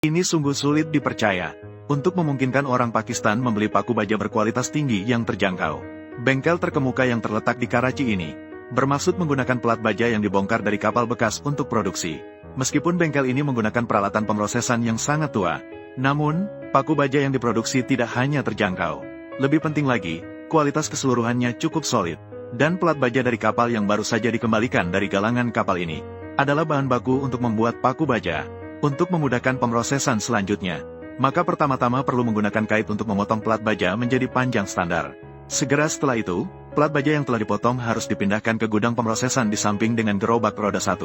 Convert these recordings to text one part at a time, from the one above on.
Ini sungguh sulit dipercaya. Untuk memungkinkan orang Pakistan membeli paku baja berkualitas tinggi yang terjangkau, bengkel terkemuka yang terletak di Karachi ini bermaksud menggunakan plat baja yang dibongkar dari kapal bekas untuk produksi. Meskipun bengkel ini menggunakan peralatan pemrosesan yang sangat tua, namun, paku baja yang diproduksi tidak hanya terjangkau. Lebih penting lagi, kualitas keseluruhannya cukup solid. Dan plat baja dari kapal yang baru saja dikembalikan dari galangan kapal ini adalah bahan baku untuk membuat paku baja. Untuk memudahkan pemrosesan selanjutnya, maka pertama-tama perlu menggunakan kait untuk memotong plat baja menjadi panjang standar. Segera setelah itu, plat baja yang telah dipotong harus dipindahkan ke gudang pemrosesan di samping dengan gerobak roda 1.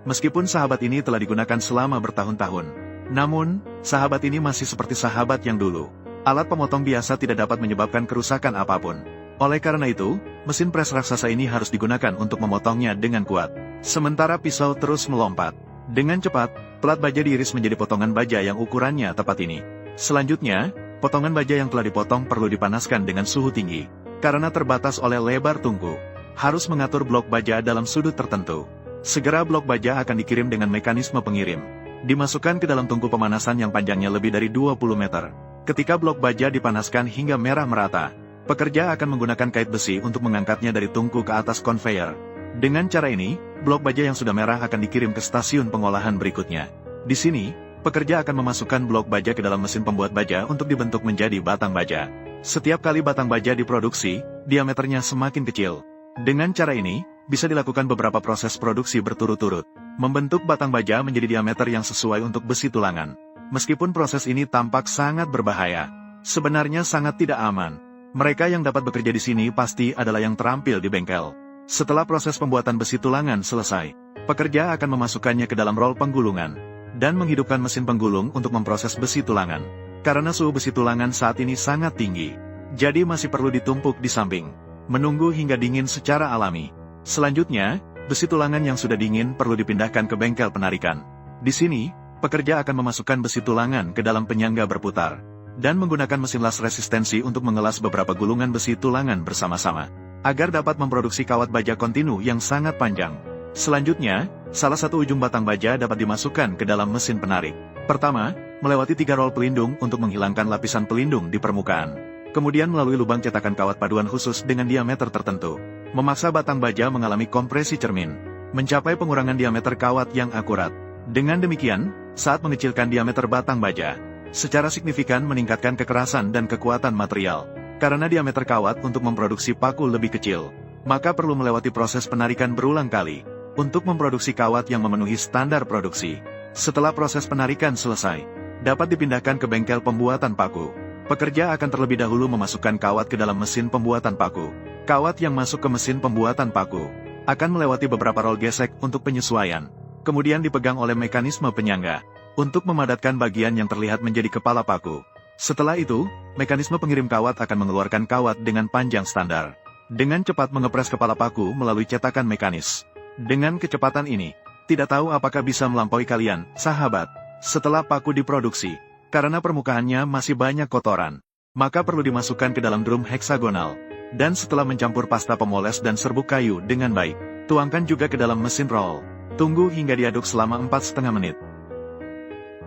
Meskipun sahabat ini telah digunakan selama bertahun-tahun, namun, sahabat ini masih seperti sahabat yang dulu. Alat pemotong biasa tidak dapat menyebabkan kerusakan apapun. Oleh karena itu, mesin pres raksasa ini harus digunakan untuk memotongnya dengan kuat. Sementara pisau terus melompat. Dengan cepat, plat baja diiris menjadi potongan baja yang ukurannya tepat ini. Selanjutnya, potongan baja yang telah dipotong perlu dipanaskan dengan suhu tinggi. Karena terbatas oleh lebar tungku, harus mengatur blok baja dalam sudut tertentu. Segera blok baja akan dikirim dengan mekanisme pengirim. Dimasukkan ke dalam tungku pemanasan yang panjangnya lebih dari 20 meter. Ketika blok baja dipanaskan hingga merah merata, pekerja akan menggunakan kait besi untuk mengangkatnya dari tungku ke atas konveyor. Dengan cara ini, blok baja yang sudah merah akan dikirim ke stasiun pengolahan berikutnya. Di sini, pekerja akan memasukkan blok baja ke dalam mesin pembuat baja untuk dibentuk menjadi batang baja. Setiap kali batang baja diproduksi, diameternya semakin kecil. Dengan cara ini, bisa dilakukan beberapa proses produksi berturut-turut. Membentuk batang baja menjadi diameter yang sesuai untuk besi tulangan. Meskipun proses ini tampak sangat berbahaya, sebenarnya sangat tidak aman. Mereka yang dapat bekerja di sini pasti adalah yang terampil di bengkel. Setelah proses pembuatan besi tulangan selesai, pekerja akan memasukkannya ke dalam rol penggulungan, dan menghidupkan mesin penggulung untuk memproses besi tulangan. Karena suhu besi tulangan saat ini sangat tinggi, jadi masih perlu ditumpuk di samping, menunggu hingga dingin secara alami. Selanjutnya, besi tulangan yang sudah dingin perlu dipindahkan ke bengkel penarikan. Di sini, pekerja akan memasukkan besi tulangan ke dalam penyangga berputar, dan menggunakan mesin las resistensi untuk mengelas beberapa gulungan besi tulangan bersama-sama, agar dapat memproduksi kawat baja kontinu yang sangat panjang. Selanjutnya, salah satu ujung batang baja dapat dimasukkan ke dalam mesin penarik. Pertama, melewati 3 rol pelindung untuk menghilangkan lapisan pelindung di permukaan. Kemudian melalui lubang cetakan kawat paduan khusus dengan diameter tertentu, memaksa batang baja mengalami kompresi cermin, mencapai pengurangan diameter kawat yang akurat. Dengan demikian, saat mengecilkan diameter batang baja, secara signifikan meningkatkan kekerasan dan kekuatan material. Karena diameter kawat untuk memproduksi paku lebih kecil, maka perlu melewati proses penarikan berulang kali, untuk memproduksi kawat yang memenuhi standar produksi. Setelah proses penarikan selesai, dapat dipindahkan ke bengkel pembuatan paku. Pekerja akan terlebih dahulu memasukkan kawat ke dalam mesin pembuatan paku. Kawat yang masuk ke mesin pembuatan paku akan melewati beberapa rol gesek untuk penyesuaian, kemudian dipegang oleh mekanisme penyangga, untuk memadatkan bagian yang terlihat menjadi kepala paku. Setelah itu, mekanisme pengirim kawat akan mengeluarkan kawat dengan panjang standar, dengan cepat mengepres kepala paku melalui cetakan mekanis. Dengan kecepatan ini, tidak tahu apakah bisa melampaui kalian, sahabat. Setelah paku diproduksi, karena permukaannya masih banyak kotoran, maka perlu dimasukkan ke dalam drum heksagonal, dan setelah mencampur pasta pemoles dan serbuk kayu dengan baik, tuangkan juga ke dalam mesin roll. Tunggu hingga diaduk selama 4,5 menit.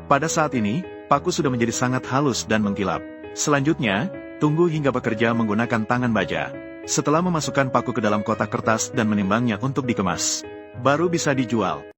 Pada saat ini, paku sudah menjadi sangat halus dan mengkilap. Selanjutnya, tunggu hingga pekerja menggunakan tangan baja. Setelah memasukkan paku ke dalam kotak kertas dan menimbangnya untuk dikemas, baru bisa dijual.